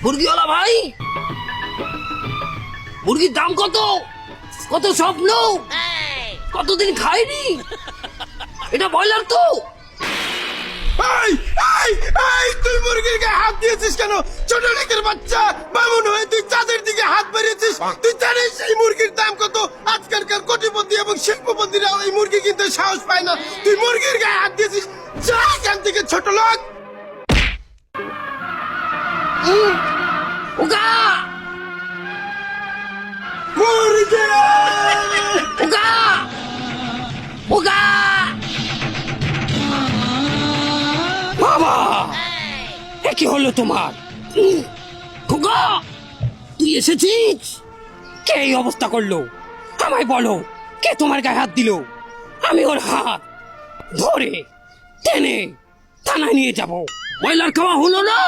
মুরগিওয়ালা ভাই, মুরগির দাম কত? কত স্বপ্ন, কতদিন খাইনি। এটা ব্রয়লার তো। এই এই এই তুই মুরগির গায়ে হাত দিয়েছিস কেন? ছোট লোকের বাচ্চা বামুন হয়ে তুই চাঁদের দিকে হাত বাড়িয়েছিস। তুই জানিস এই মুরগির দাম কত? আজকালকার কোটিপতি এবং শিল্পপতিরা এই মুরগি কিনতে সাহস পায় না। তুই মুরগির গায়ে হাত দিয়েছিস, যা এখান থেকে ছোট লোক। ওগা মুরগি ওগা ওগা বাবা, এ কি হলো তোমার? খোকা, তুই এসেছিস? কে এই অবস্থা করলো? আমায় বলো, কে তোমার গায়ে হাত দিল? আমি ওর হাত ধরে টেনে থানায় নিয়ে যাব। ব্রয়লার খাওয়া হলো না,